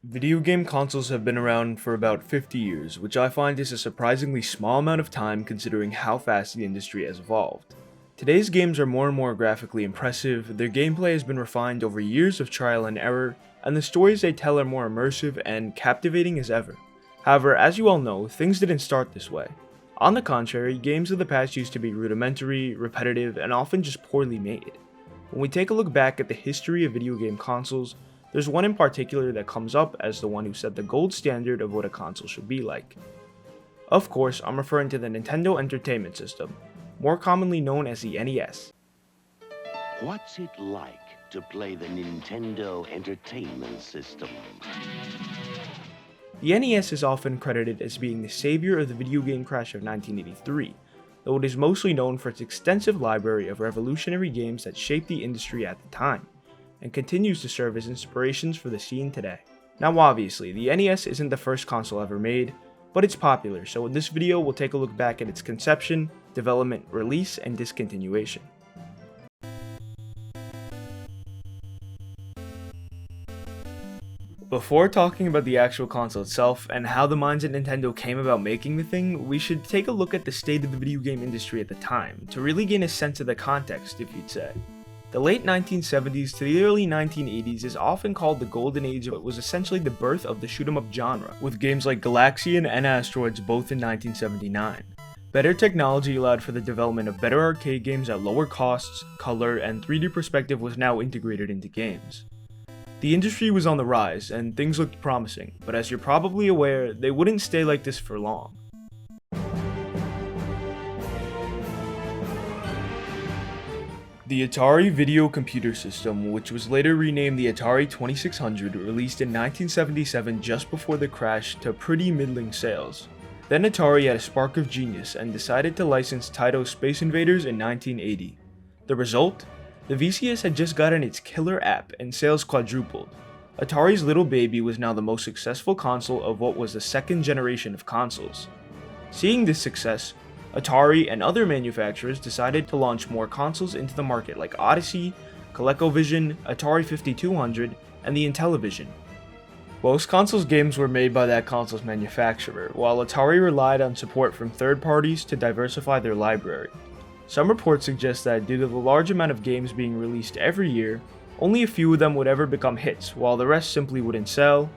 Video game consoles have been around for about 50 years, which I find is a surprisingly small amount of time considering how fast the industry has evolved. Today's games are more and more graphically impressive, their gameplay has been refined over years of trial and error, and the stories they tell are more immersive and captivating as ever. However, as you all know, things didn't start this way. On the contrary, games of the past used to be rudimentary, repetitive, and often just poorly made. When we take a look back at the history of video game consoles, there's one in particular that comes up as the one who set the gold standard of what a console should be like. Of course, I'm referring to the Nintendo Entertainment System, more commonly known as the NES. What's it like to play the Nintendo Entertainment System? The NES is often credited as being the savior of the video game crash of 1983, though it is mostly known for its extensive library of revolutionary games that shaped the industry at the time, and continues to serve as inspirations for the scene today. Now obviously, the NES isn't the first console ever made, but it's popular, so in this video we'll take a look back at its conception, development, release, and discontinuation. Before talking about the actual console itself and how the minds at Nintendo came about making the thing, we should take a look at the state of the video game industry at the time, to really gain a sense of the context, if you'd say. The late 1970s to the early 1980s is often called the golden age of what was essentially the birth of the shoot-'em-up genre, with games like Galaxian and Asteroids both in 1979. Better technology allowed for the development of better arcade games at lower costs, color, and 3D perspective was now integrated into games. The industry was on the rise, and things looked promising, but as you're probably aware, they wouldn't stay like this for long. The Atari Video Computer System, which was later renamed the Atari 2600, released in 1977 just before the crash to pretty middling sales. Then Atari had a spark of genius and decided to license Taito's Space Invaders in 1980. The result? The VCS had just gotten its killer app and sales quadrupled. Atari's little baby was now the most successful console of what was the second generation of consoles. Seeing this success, Atari and other manufacturers decided to launch more consoles into the market like Odyssey, ColecoVision, Atari 5200, and the Intellivision. Most consoles games were made by that console's manufacturer, while Atari relied on support from third parties to diversify their library. Some reports suggest that due to the large amount of games being released every year, only a few of them would ever become hits, while the rest simply wouldn't sell.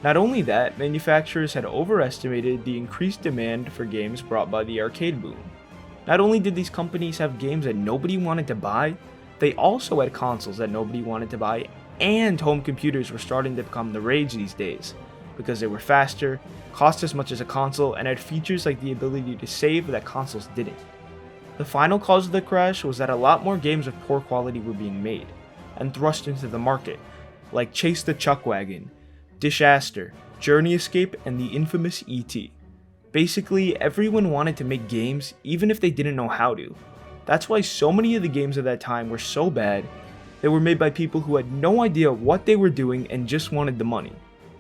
Not only that, manufacturers had overestimated the increased demand for games brought by the arcade boom. Not only did these companies have games that nobody wanted to buy, they also had consoles that nobody wanted to buy, and home computers were starting to become the rage these days, because they were faster, cost as much as a console, and had features like the ability to save that consoles didn't. The final cause of the crash was that a lot more games of poor quality were being made, and thrust into the market, like Chase the Chuckwagon, Dishaster, Journey Escape, and the infamous E.T. Basically, everyone wanted to make games even if they didn't know how to. That's why so many of the games of that time were so bad, they were made by people who had no idea what they were doing and just wanted the money.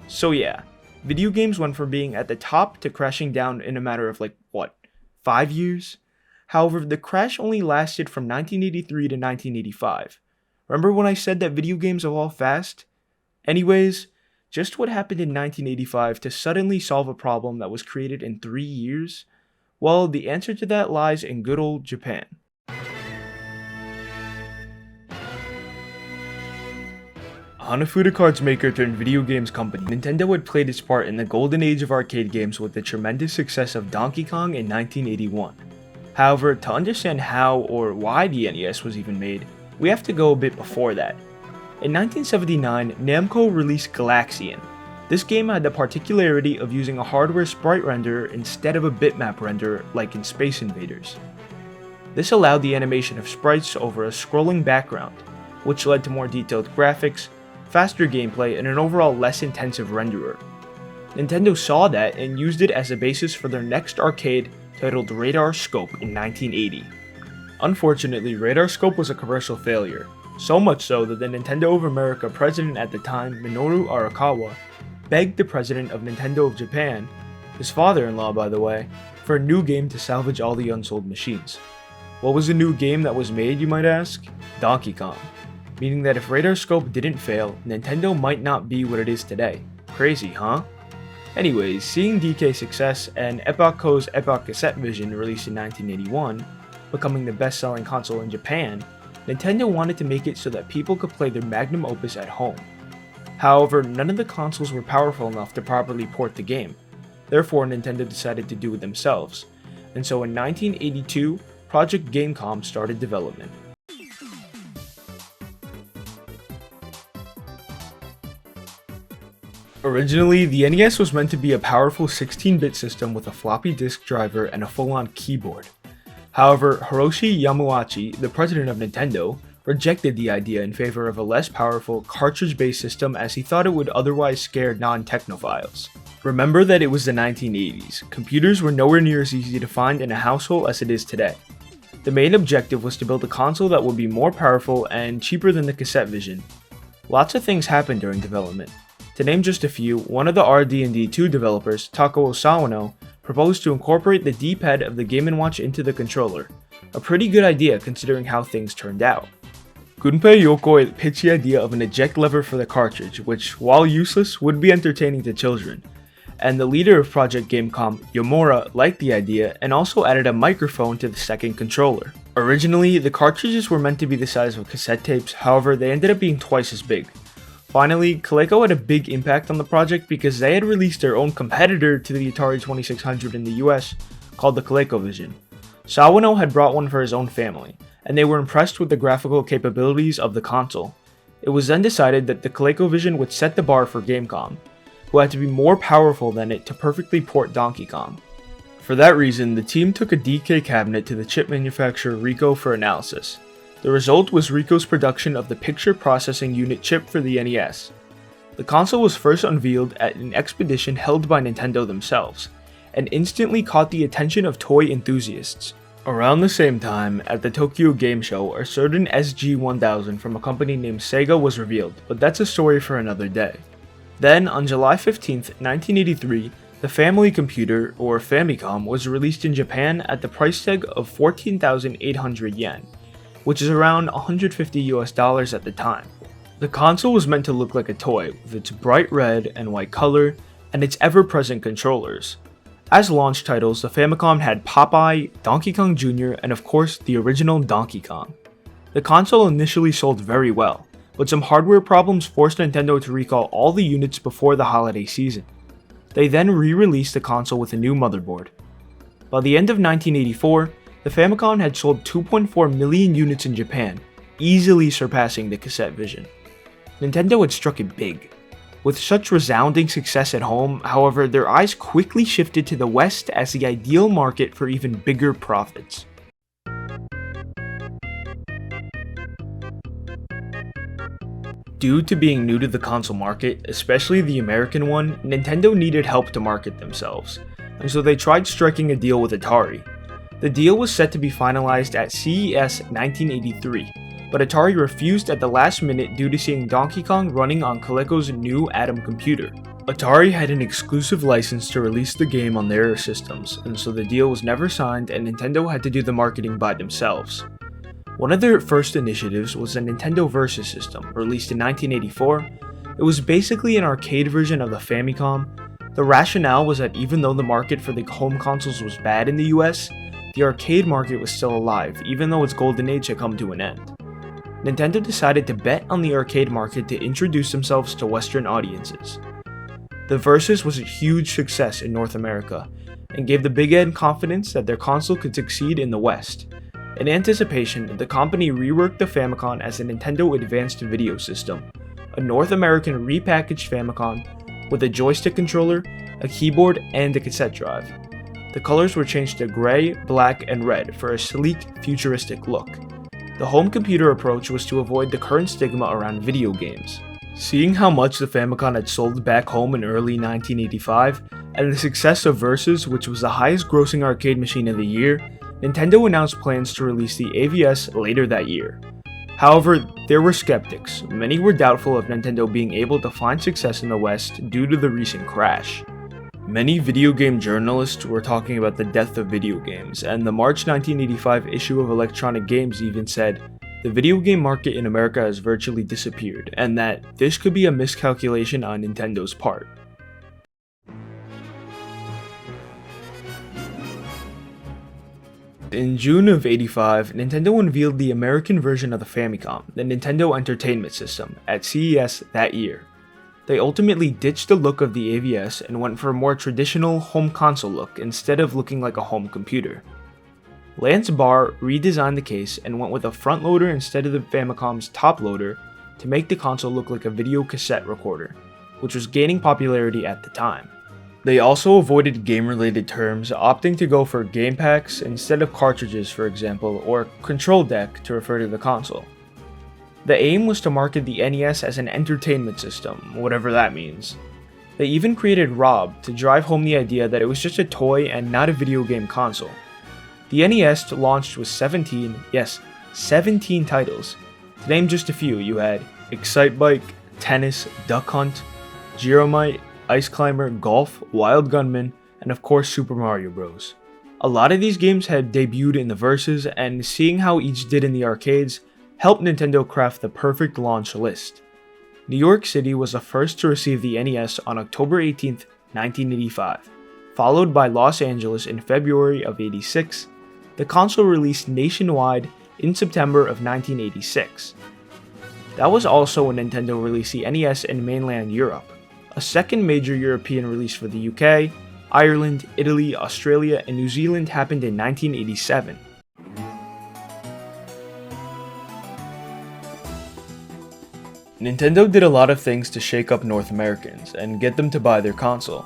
So yeah, video games went from being at the top to crashing down in a matter of 5 years? However, the crash only lasted from 1983 to 1985. Remember when I said that video games evolve fast? Anyways, just what happened in 1985 to suddenly solve a problem that was created in 3 years? Well, the answer to that lies in good old Japan. Hanafuda Cards maker turned video games company, Nintendo had played its part in the golden age of arcade games with the tremendous success of Donkey Kong in 1981. However, to understand how or why the NES was even made, we have to go a bit before that. In 1979, Namco released Galaxian. This game had the particularity of using a hardware sprite renderer instead of a bitmap renderer like in Space Invaders. This allowed the animation of sprites over a scrolling background, which led to more detailed graphics, faster gameplay, and an overall less intensive renderer. Nintendo saw that and used it as a basis for their next arcade titled Radar Scope in 1980. Unfortunately, Radar Scope was a commercial failure, so much so that the Nintendo of America president at the time, Minoru Arakawa, begged the president of Nintendo of Japan, his father-in-law by the way, for a new game to salvage all the unsold machines. What was the new game that was made, you might ask? Donkey Kong. Meaning that if Radar Scope didn't fail, Nintendo might not be what it is today. Crazy, huh? Anyways, seeing DK's success and Epoch Co.'s Epoch Cassette Vision released in 1981, becoming the best-selling console in Japan, Nintendo wanted to make it so that people could play their magnum opus at home. However, none of the consoles were powerful enough to properly port the game. Therefore, Nintendo decided to do it themselves, and so in 1982, Project Gamecom started development. Originally, the NES was meant to be a powerful 16-bit system with a floppy disk driver and a full-on keyboard. However, Hiroshi Yamauchi, the president of Nintendo, rejected the idea in favor of a less powerful, cartridge-based system as he thought it would otherwise scare non-technophiles. Remember that it was the 1980s. Computers were nowhere near as easy to find in a household as it is today. The main objective was to build a console that would be more powerful and cheaper than the cassette vision. Lots of things happened during development. To name just a few, one of the RD&D 2 developers, Takao Sawano, proposed to incorporate the D-pad of the Game & Watch into the controller. A pretty good idea considering how things turned out. Gunpei Yokoi pitched the idea of an eject lever for the cartridge, which, while useless, would be entertaining to children. And the leader of Project Gamecom, Yomura, liked the idea and also added a microphone to the second controller. Originally, the cartridges were meant to be the size of cassette tapes, however they ended up being twice as big. Finally, Coleco had a big impact on the project because they had released their own competitor to the Atari 2600 in the US, called the ColecoVision. Sawano had brought one for his own family, and they were impressed with the graphical capabilities of the console. It was then decided that the ColecoVision would set the bar for Gamecom, who had to be more powerful than it to perfectly port Donkey Kong. For that reason, the team took a DK cabinet to the chip manufacturer Ricoh for analysis. The result was Ricoh's production of the picture processing unit chip for the NES. The console was first unveiled at an expedition held by Nintendo themselves, and instantly caught the attention of toy enthusiasts. Around the same time, at the Tokyo Game Show, a certain SG-1000 from a company named Sega was revealed, but that's a story for another day. Then, on July 15, 1983, the Family Computer, or Famicom, was released in Japan at the price tag of 14,800 yen, which is around $150 at the time. The console was meant to look like a toy, with its bright red and white color, and its ever-present controllers. As launch titles, the Famicom had Popeye, Donkey Kong Jr., and of course, the original Donkey Kong. The console initially sold very well, but some hardware problems forced Nintendo to recall all the units before the holiday season. They then re-released the console with a new motherboard. By the end of 1984, the Famicom had sold 2.4 million units in Japan, easily surpassing the cassette vision. Nintendo had struck it big. With such resounding success at home, however, their eyes quickly shifted to the West as the ideal market for even bigger profits. Due to being new to the console market, especially the American one, Nintendo needed help to market themselves, and so they tried striking a deal with Atari. The deal was set to be finalized at CES 1983, but Atari refused at the last minute due to seeing Donkey Kong running on Coleco's new Atom computer. Atari had an exclusive license to release the game on their systems, and so the deal was never signed and Nintendo had to do the marketing by themselves. One of their first initiatives was the Nintendo Versus system, released in 1984. It was basically an arcade version of the Famicom. The rationale was that even though the market for the home consoles was bad in the US, the arcade market was still alive, even though its golden age had come to an end. Nintendo decided to bet on the arcade market to introduce themselves to Western audiences. The Versus was a huge success in North America, and gave the big end confidence that their console could succeed in the West. In anticipation, the company reworked the Famicom as a Nintendo Advanced Video System, a North American repackaged Famicom with a joystick controller, a keyboard, and a cassette drive. The colors were changed to gray, black, and red for a sleek, futuristic look. The home computer approach was to avoid the current stigma around video games. Seeing how much the Famicom had sold back home in early 1985, and the success of Versus, which was the highest grossing arcade machine of the year, Nintendo announced plans to release the AVS later that year. However, there were skeptics. Many were doubtful of Nintendo being able to find success in the West due to the recent crash. Many video game journalists were talking about the death of video games, and the March 1985 issue of Electronic Games even said, "The video game market in America has virtually disappeared, and that this could be a miscalculation on Nintendo's part." In June of '85, Nintendo unveiled the American version of the Famicom, the Nintendo Entertainment System, at CES that year. They ultimately ditched the look of the AVS and went for a more traditional home console look instead of looking like a home computer. Lance Barr redesigned the case and went with a front loader instead of the Famicom's top loader to make the console look like a video cassette recorder, which was gaining popularity at the time. They also avoided game-related terms, opting to go for game packs instead of cartridges, for example, or control deck to refer to the console. The aim was to market the NES as an entertainment system, whatever that means. They even created Rob to drive home the idea that it was just a toy and not a video game console. The NES launched with 17 titles. To name just a few, you had Excitebike, Tennis, Duck Hunt, Gyromite, Ice Climber, Golf, Wild Gunman, and of course Super Mario Bros. A lot of these games had debuted in the Versus, and seeing how each did in the arcades helped Nintendo craft the perfect launch list. New York City was the first to receive the NES on October 18, 1985, followed by Los Angeles in February of '86. The console released nationwide in September of 1986. That was also when Nintendo released the NES in mainland Europe. A second major European release for the UK, Ireland, Italy, Australia, and New Zealand happened in 1987. Nintendo did a lot of things to shake up North Americans and get them to buy their console.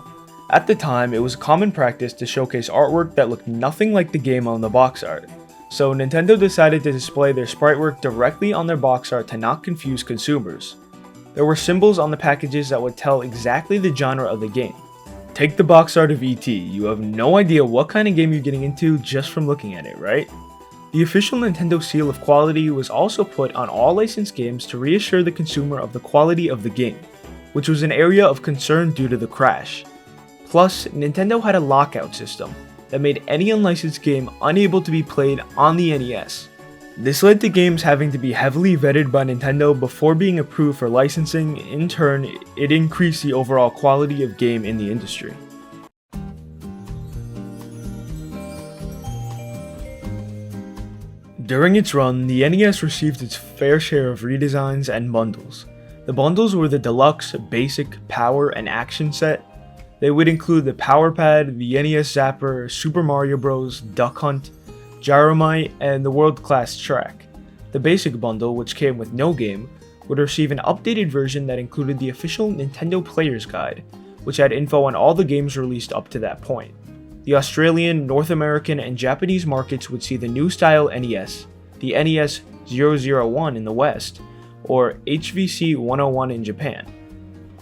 At the time, it was common practice to showcase artwork that looked nothing like the game on the box art, so Nintendo decided to display their sprite work directly on their box art to not confuse consumers. There were symbols on the packages that would tell exactly the genre of the game. Take the box art of E.T., you have no idea what kind of game you're getting into just from looking at it, right? The official Nintendo seal of quality was also put on all licensed games to reassure the consumer of the quality of the game, which was an area of concern due to the crash. Plus, Nintendo had a lockout system that made any unlicensed game unable to be played on the NES. This led to games having to be heavily vetted by Nintendo before being approved for licensing. In turn, it increased the overall quality of game in the industry. During its run, the NES received its fair share of redesigns and bundles. The bundles were the Deluxe, Basic, Power, and Action set. They would include the Power Pad, the NES Zapper, Super Mario Bros., Duck Hunt, Gyromite, and the World Class Track. The Basic bundle, which came with no game, would receive an updated version that included the official Nintendo Player's Guide, which had info on all the games released up to that point. The Australian, North American, and Japanese markets would see the new style NES, the NES 001 in the West, or HVC 101 in Japan.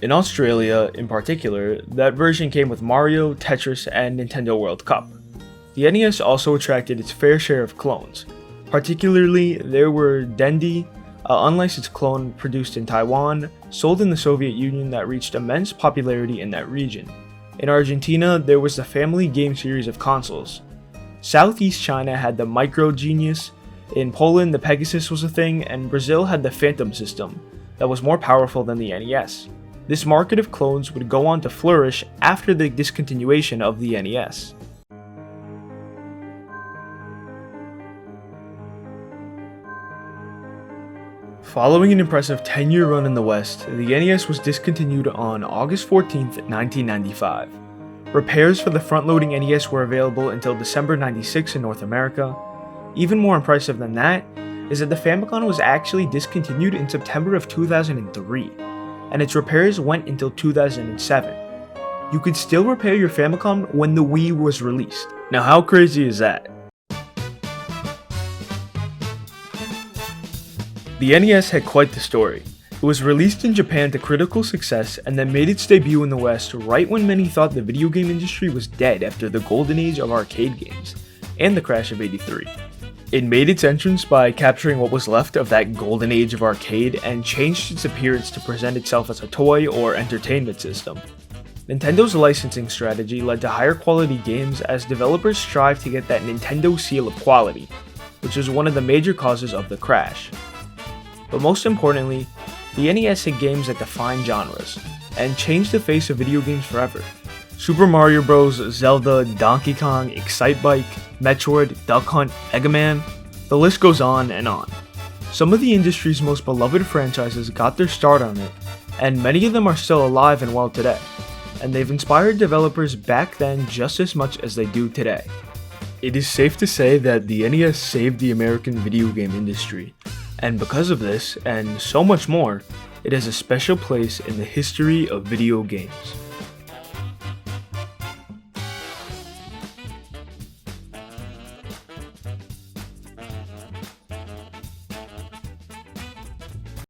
In Australia, in particular, that version came with Mario, Tetris, and Nintendo World Cup. The NES also attracted its fair share of clones. Particularly, there were Dendy, an unlicensed clone produced in Taiwan, sold in the Soviet Union that reached immense popularity in that region. In Argentina, there was the Family Game series of consoles. Southeast China had the Micro Genius, in Poland the Pegasus was a thing, and Brazil had the Phantom system, that was more powerful than the NES. This market of clones would go on to flourish after the discontinuation of the NES. Following an impressive 10-year run in the West, the NES was discontinued on August 14, 1995. Repairs for the front-loading NES were available until December '96 in North America. Even more impressive than that is that the Famicom was actually discontinued in September of 2003, and its repairs went until 2007. You could still repair your Famicom when the Wii was released. Now how crazy is that? The NES had quite the story. It was released in Japan to critical success and then made its debut in the West right when many thought the video game industry was dead after the golden age of arcade games and the crash of '83. It made its entrance by capturing what was left of that golden age of arcade and changed its appearance to present itself as a toy or entertainment system. Nintendo's licensing strategy led to higher quality games as developers strived to get that Nintendo seal of quality, which was one of the major causes of the crash. But most importantly, the NES had games that defined genres, and changed the face of video games forever. Super Mario Bros., Zelda, Donkey Kong, Excitebike, Metroid, Duck Hunt, Mega Man, the list goes on and on. Some of the industry's most beloved franchises got their start on it, and many of them are still alive and well today, and they've inspired developers back then just as much as they do today. It is safe to say that the NES saved the American video game industry, and because of this, and so much more, it has a special place in the history of video games.